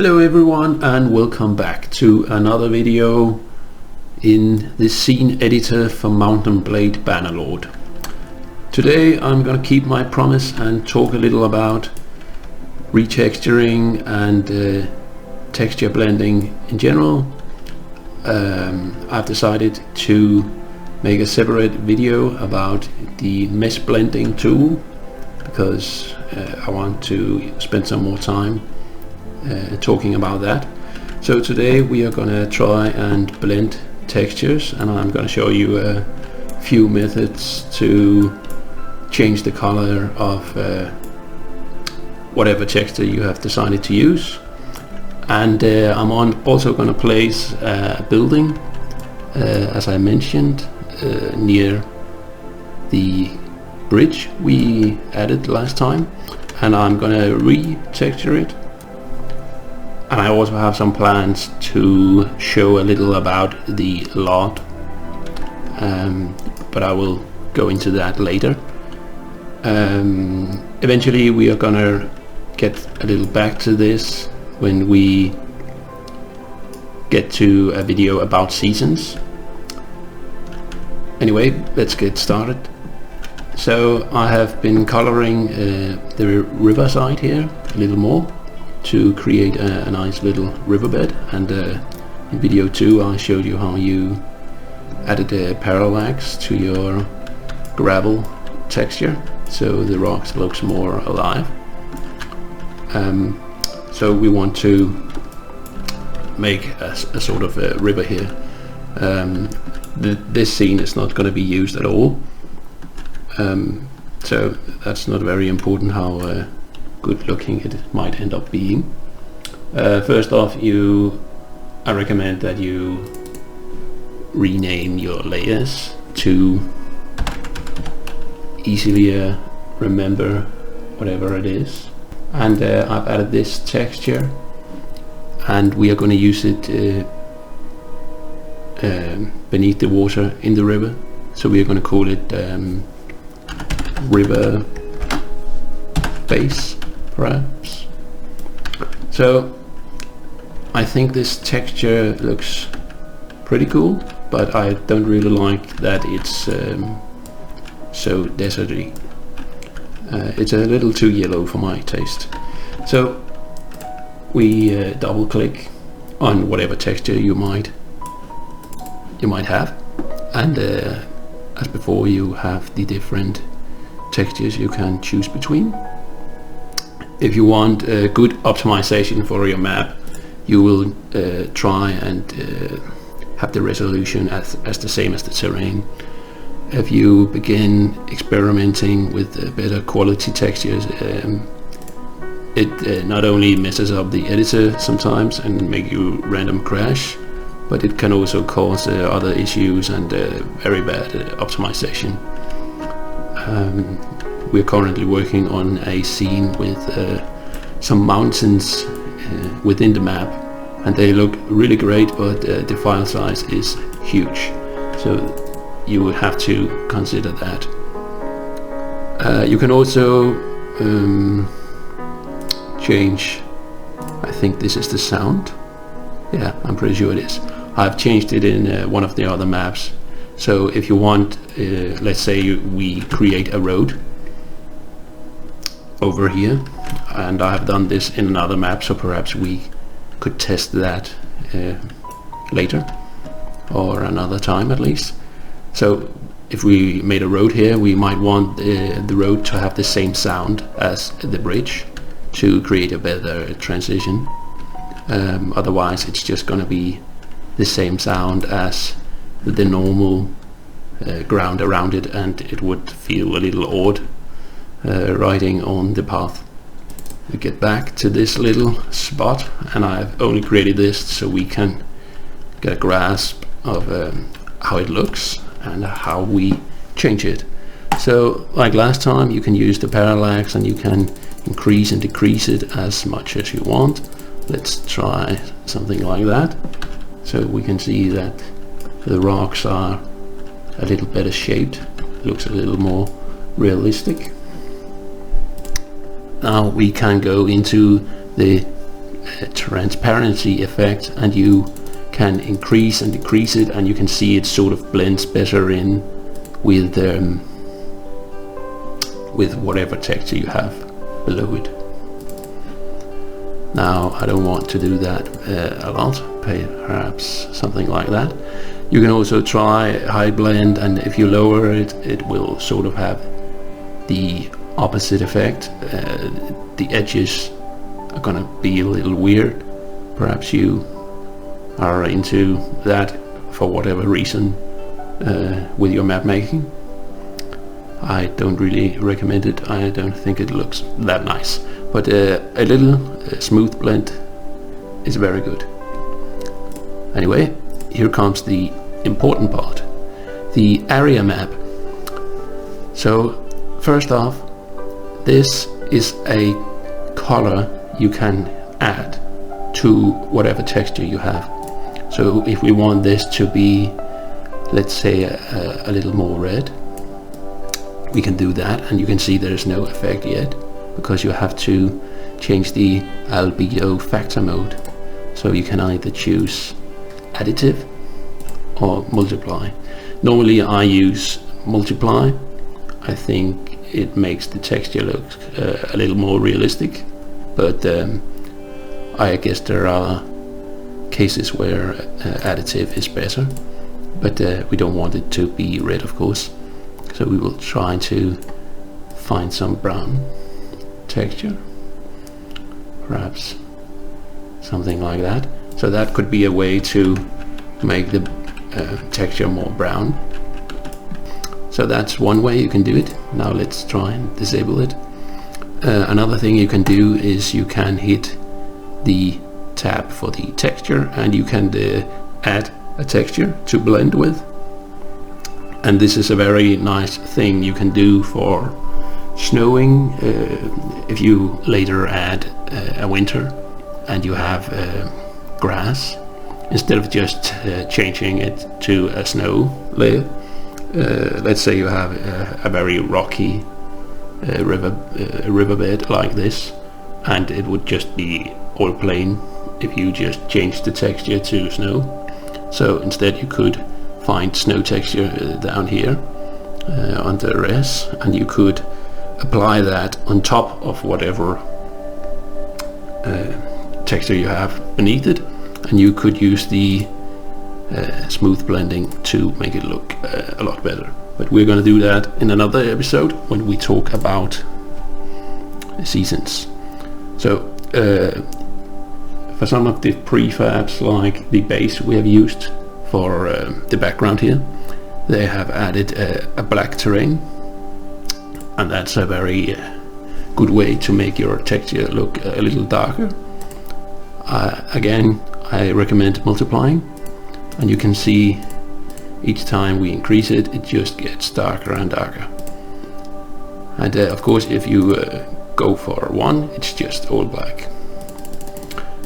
Hello everyone and welcome back to another video in the scene editor for Mount Blade Bannerlord. Today I'm going to keep my promise and talk a little about retexturing and texture blending in general. I've decided to make a separate video about the mesh blending tool because I want to spend some more time talking about that. So today we are going to try and blend textures, and I'm going to show you a few methods to change the color of whatever texture you have decided to use. And I'm also going to place a building, as I mentioned, near the bridge we added last time, and I'm going to retexture it. And I also have some plans to show a little about the LOD, but I will go into that later. Eventually we are gonna get a little back to this when we get to a video about seasons. Anyway, let's get started. So I have been coloring the riverside here a little more to create a nice little riverbed, and in video 2 I showed you how you added a parallax to your gravel texture so the rocks looks more alive. So we want to make a sort of a river here. This scene is not going to be used at all, so that's not very important how good looking it might end up being. First off, I recommend that you rename your layers to easily remember whatever it is. And I've added this texture, and we are going to use it beneath the water in the river, so we are going to call it river base, perhaps. So I think this texture looks pretty cool, but I don't really like that it's so deserty. It's a little too yellow for my taste. So we double click on whatever texture you might have, and as before, you have the different textures you can choose between. If you want a good optimization for your map, you will try and have the resolution as the same as the terrain. If you begin experimenting with better quality textures, it not only messes up the editor sometimes and make you random crash, but it can also cause other issues and very bad optimization. We're currently working on a scene with some mountains within the map, and they look really great, but the file size is huge, so you would have to consider that. You can also change, I think this is the sound, yeah, I'm pretty sure it is. I've changed it in one of the other maps. So if you want, let's say we create a road over here, and I have done this in another map, so perhaps we could test that later, or another time at least. So if we made a road here, we might want the road to have the same sound as the bridge to create a better transition. Otherwise it's just going to be the same sound as the normal ground around it, and it would feel a little odd riding on the path. We get back to this little spot, and I've only created this so we can get a grasp of how it looks and how we change it. So like last time, you can use the parallax and you can increase and decrease it as much as you want. Let's try something like that, so we can see that the rocks are a little better shaped, looks a little more realistic. Now we can go into the transparency effect, and you can increase and decrease it, and you can see it sort of blends better in with whatever texture you have below it. Now I don't want to do that a lot, perhaps something like that. You can also try high blend, and if you lower it, it will sort of have the opposite effect. The edges are gonna be a little weird. Perhaps you are into that for whatever reason with your map making. I don't really recommend it. I don't think it looks that nice, but a little smooth blend is very good. Anyway, here comes the important part, the area map. So first off, this is a color you can add to whatever texture you have. So if we want this to be, let's say, a little more red, we can do that, and you can see there's no effect yet because you have to change the albedo factor mode. So you can either choose additive or multiply. Normally I use multiply. I think it makes the texture look a little more realistic, but I guess there are cases where additive is better, but we don't want it to be red, of course. So we will try to find some brown texture, perhaps something like that. So that could be a way to make the texture more brown. So that's one way you can do it. Now let's try and disable it. Another thing you can do is you can hit the tab for the texture, and you can add a texture to blend with. And this is a very nice thing you can do for snowing. If you later add a winter and you have grass, instead of just changing it to a snow layer, let's say you have a very rocky riverbed like this, and it would just be all plain if you just change the texture to snow. So instead you could find snow texture down here under res, and you could apply that on top of whatever texture you have beneath it, and you could use the smooth blending to make it look a lot better. But we're going to do that in another episode when we talk about seasons. So for some of the prefabs, like the base we have used for the background here, they have added a black terrain, and that's a very good way to make your texture look a little darker. Again, I recommend multiplying, and you can see each time we increase it, it just gets darker and darker. And of course, if you go for 1, it's just all black.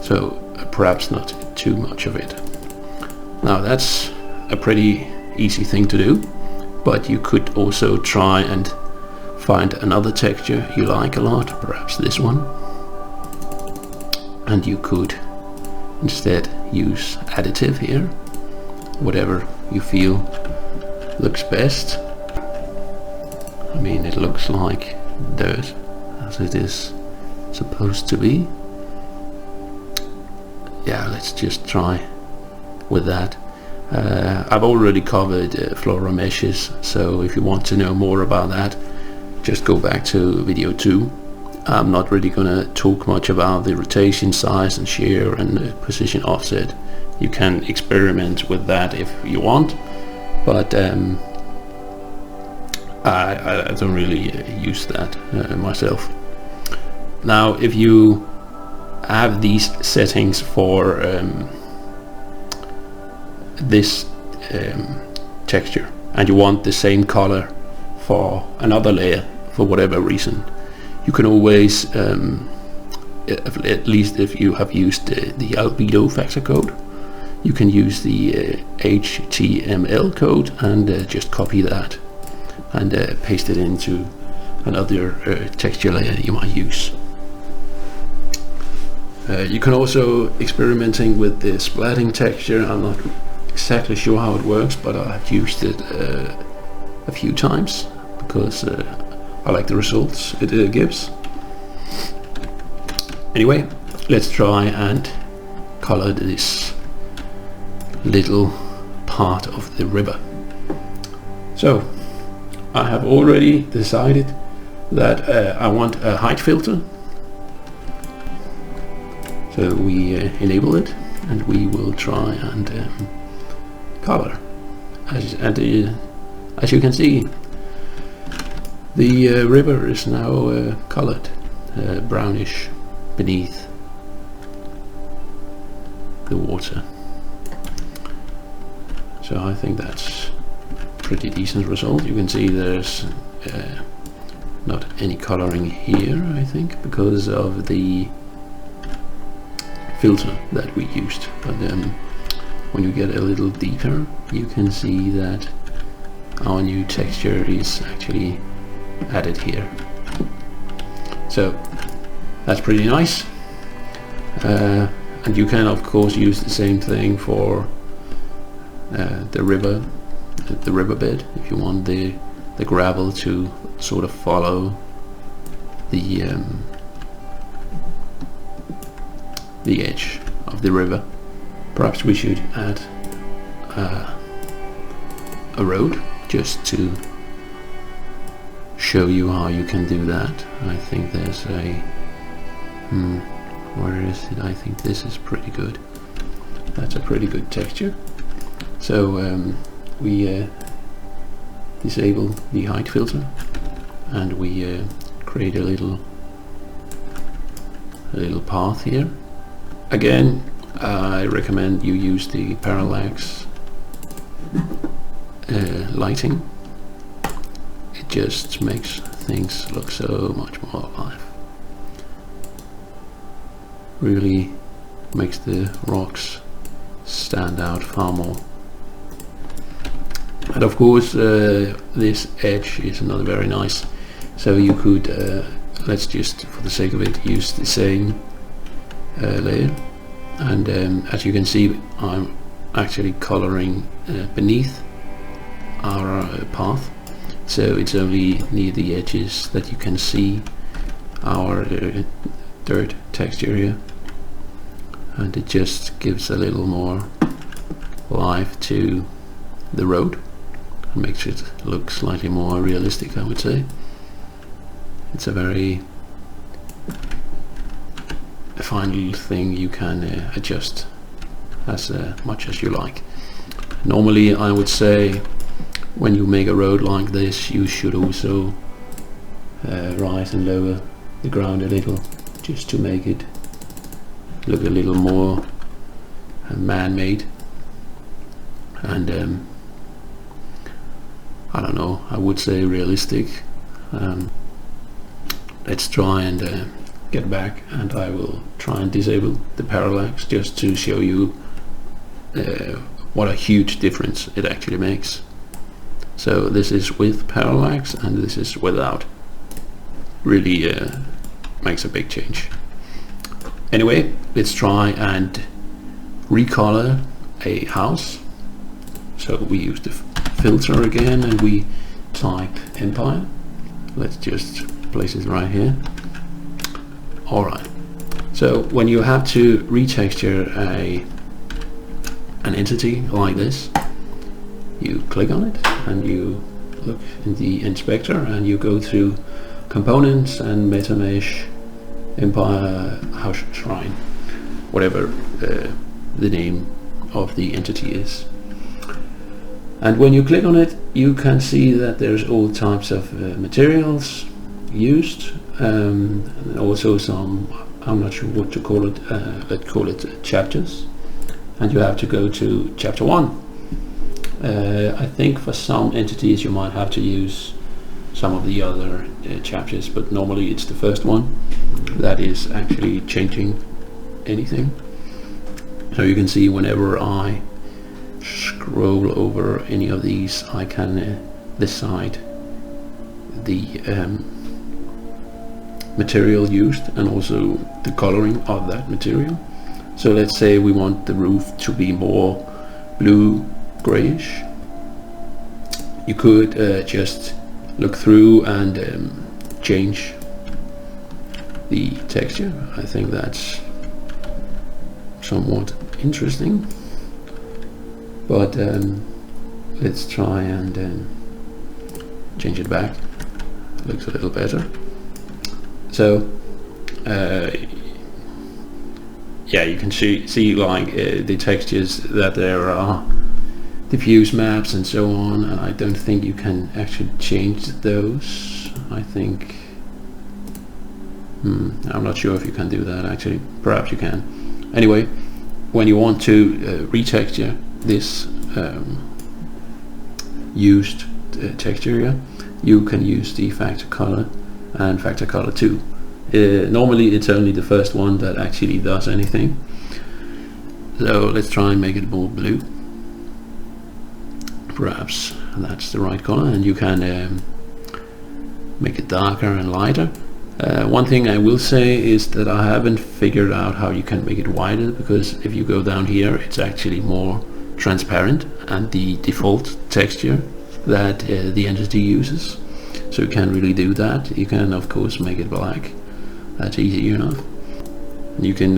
So perhaps not too much of it. Now that's a pretty easy thing to do, but you could also try and find another texture you like a lot, perhaps this one, and you could instead use additive here, whatever you feel looks best. I mean, it looks like dirt as it is supposed to be. Yeah, let's just try with that. I've already covered flora meshes, so if you want to know more about that, just go back to video 2. I'm not really gonna talk much about the rotation, size and shear and position offset. You can experiment with that if you want, but I don't really use that myself. Now if you have these settings for this texture and you want the same color for another layer for whatever reason, you can always, at least if you have used the albedo factor code, you can use the HTML code and just copy that and paste it into another texture layer you might use. You can also experimenting with the splatting texture. I'm not exactly sure how it works, but I've used it a few times because I like the results it gives. Anyway, let's try and color this little part of the river. So I have already decided that I want a height filter. So we enable it and we will try and color. As you can see, the river is now colored brownish beneath the water. So I think that's pretty decent result. You can see there's not any coloring here, I think, because of the filter that we used. But when you get a little deeper, you can see that our new texture is actually added here. So that's pretty nice. And you can of course use the same thing for the riverbed if you want the gravel to sort of follow the edge of the river. Perhaps we should add a road just to show you how you can do that. I think there's a where is it? I think this is pretty good. That's a pretty good texture. So we disable the height filter and we create a little path here. Again, I recommend you use the parallax lighting. It just makes things look so much more alive. Really makes the rocks stand out far more. And of course this edge is not very nice, so you could let's just for the sake of it use the same layer, and as you can see I'm actually coloring beneath our path, so it's only near the edges that you can see our dirt texture here, and it just gives a little more life to the road and makes it look slightly more realistic, I would say. It's a very fine little thing you can adjust as much as you like. Normally I would say when you make a road like this you should also rise and lower the ground a little, just to make it look a little more man-made. And I don't know, I would say realistic. Let's try and get back, and I will try and disable the parallax just to show you what a huge difference it actually makes. So this is with parallax and this is without. Really makes a big change. Anyway, let's try and recolor a house. So we use the filter again and we type Empire. Let's just place it right here. Alright, so when you have to retexture an entity like this, you click on it and you look in the inspector and you go through components and metamesh, Empire, house shrine, whatever the name of the entity is. And when you click on it, you can see that there's all types of materials used, and also some, I'm not sure what to call it, let's call it chapters. And you have to go to chapter 1. I think for some entities you might have to use some of the other chapters, but normally it's the first one that is actually changing anything. So you can see whenever I scroll over any of these, I can decide the material used and also the coloring of that material. So let's say we want the roof to be more blue grayish. You could just look through and change the texture. I think that's somewhat interesting, but let's try and change it back. It looks a little better. So yeah, you can see like the textures that there are diffuse maps and so on, and I don't think you can actually change those. I think I'm not sure if you can do that actually. Perhaps you can. Anyway, when you want to retexture this used texture here, you can use the factor color and factor color 2. Normally it's only the first one that actually does anything. So let's try and make it more blue. Perhaps that's the right color, and you can make it darker and lighter. One thing I will say is that I haven't figured out how you can make it wider, because if you go down here it's actually more transparent and the default texture that the entity uses. So you can't really do that. You can of course make it black. That's easy enough. You can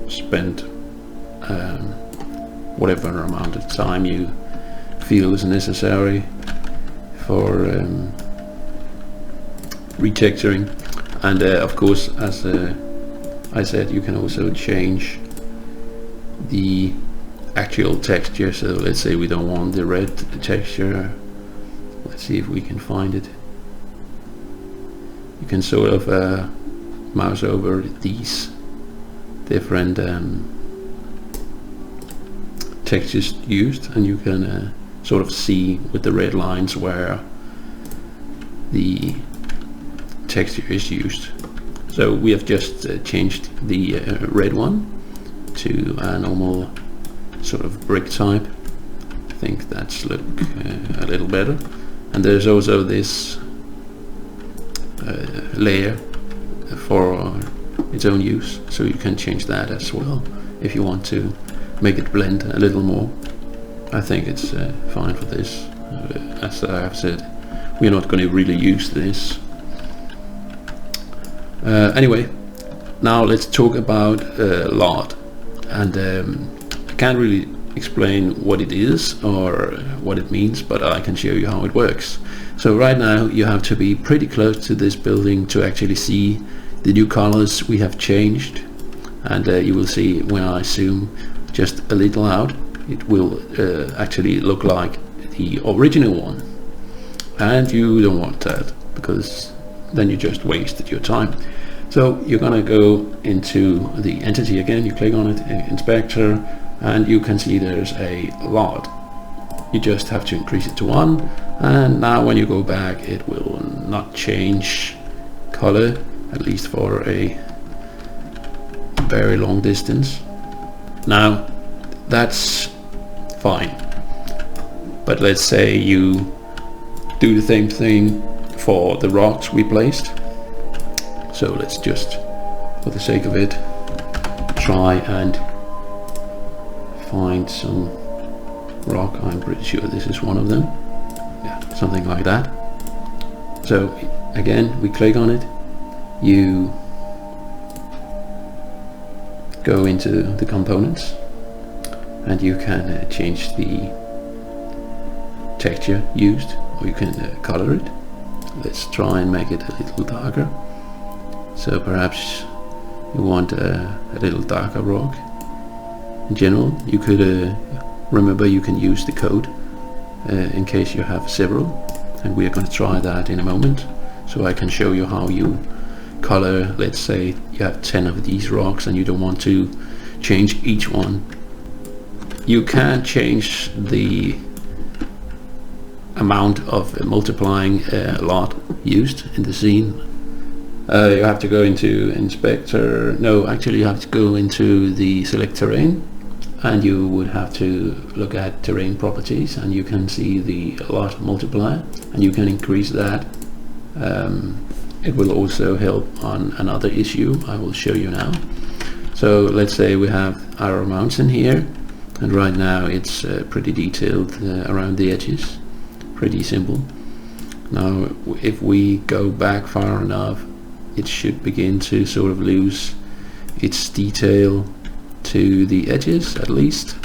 spend whatever amount of time you feel is necessary for retexturing, and of course, as I said, you can also change the actual texture. So let's say we don't want the red texture. Let's see if we can find it. You can sort of mouse over these different textures used, and you can sort of see with the red lines where the texture is used. So we have just changed the red one to a normal sort of brick type. I think that's look a little better. And there's also this layer for its own use, so you can change that as well if you want to make it blend a little more. I think it's fine for this. As I have said, we're not going to really use this. Anyway, now let's talk about LOD, and I can't really explain what it is or what it means, but I can show you how it works. So right now you have to be pretty close to this building to actually see the new colors we have changed, and you will see when I zoom just a little out, it will actually look like the original one, and you don't want that, because then you just wasted your time. So you're gonna go into the entity again, you click on it, inspector, and you can see there's a LOD. You just have to increase it to 1, and now when you go back it will not change color, at least for a very long distance. Now that's fine, but let's say you do the same thing for the rocks we placed. So let's just, for the sake of it, try and find some rock. I'm pretty sure this is one of them. Yeah, something like that. So again, we click on it, you go into the components, and you can change the texture used, or you can color it. Let's try and make it a little darker. So perhaps you want a little darker rock. In general, you could remember you can use the code in case you have several, and we are going to try that in a moment. So I can show you how you color. Let's say you have 10 of these rocks and you don't want to change each one. You can change the amount of multiplying LOD used in the scene. You have to go into inspector, no, actually you have to go into the select terrain, and you would have to look at terrain properties, and you can see the LOD multiplier, and you can increase that it will also help on another issue I will show you now. So let's say we have our mountain here, and right now it's pretty detailed around the edges, pretty simple. Now if we go back far enough, it should begin to sort of lose its detail to the edges, at least.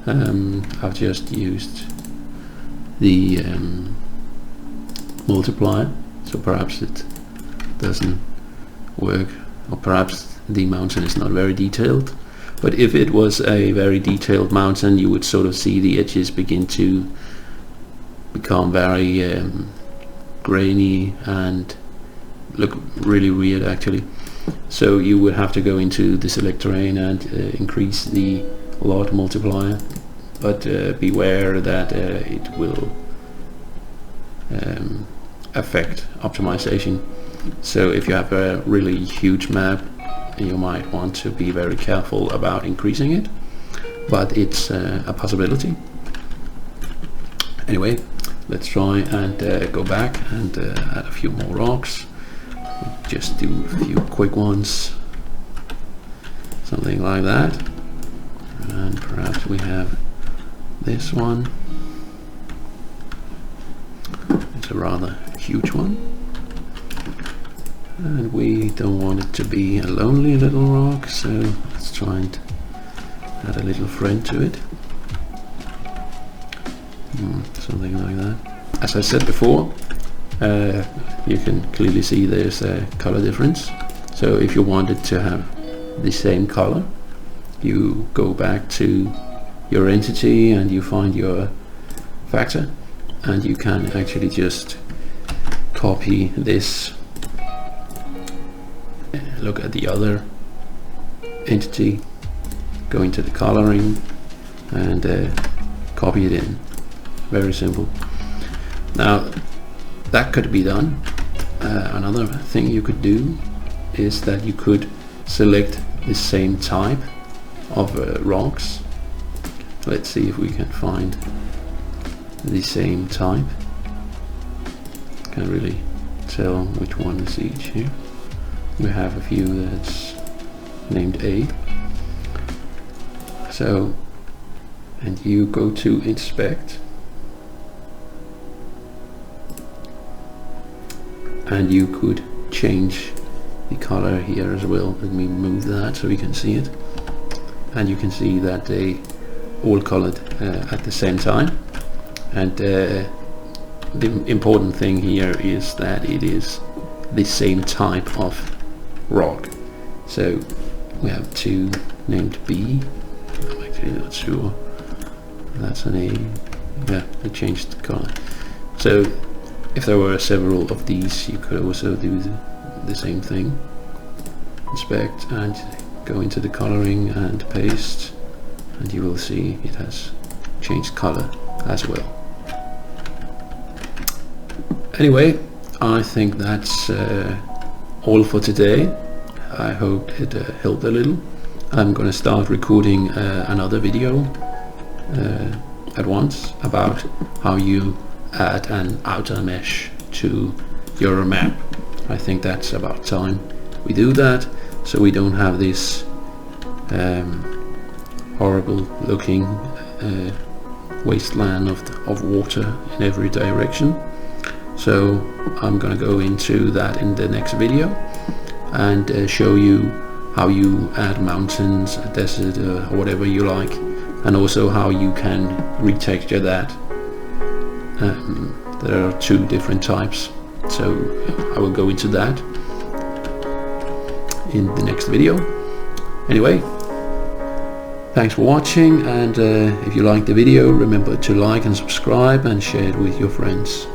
I've just used the multiplier, so perhaps it doesn't work, or perhaps the mountain is not very detailed. But if it was a very detailed mountain, you would sort of see the edges begin to become very grainy and look really weird actually. So you would have to go into the select terrain and increase the LOD multiplier, but beware that it will affect optimization. So if you have a really huge map, you might want to be very careful about increasing it, but it's a possibility. Anyway, let's try and go back and add a few more rocks. Just do a few quick ones, something like that, and perhaps we have this one. It's a rather huge one, and we don't want it to be a lonely little rock, so let's try and add a little friend to it. Something like that. As I said before, you can clearly see there's a color difference. So if you wanted to have the same color, you go back to your entity and you find your factor, and you can actually just copy this, look at the other entity, go into the coloring and copy it in. Very simple. Now that could be done. Another thing you could do is that you could select the same type of rocks. Let's see if we can find the same type. Can't really tell which one is each here. We have a few that's named A. So, and you go to inspect, and you could change the color here as well. Let me move that so we can see it, and you can see that they all colored at the same time. And the important thing here is that it is the same type of rock. So we have two named B. I'm actually not sure that's an A. Yeah, they changed the color. So if there were several of these, you could also do the same thing. Inspect and go into the coloring and paste, and you will see it has changed color as well. Anyway, I think that's all for today. I hope it helped a little. I'm going to start recording another video at once about how you add an outer mesh to your map. I think that's about time we do that, so we don't have this horrible looking wasteland of water in every direction. So I'm gonna go into that in the next video and show you how you add mountains, a desert, or whatever you like, and also how you can retexture that. There are two different types, so I will go into that in the next video. Anyway, thanks for watching, and if you liked the video, remember to like and subscribe and share it with your friends.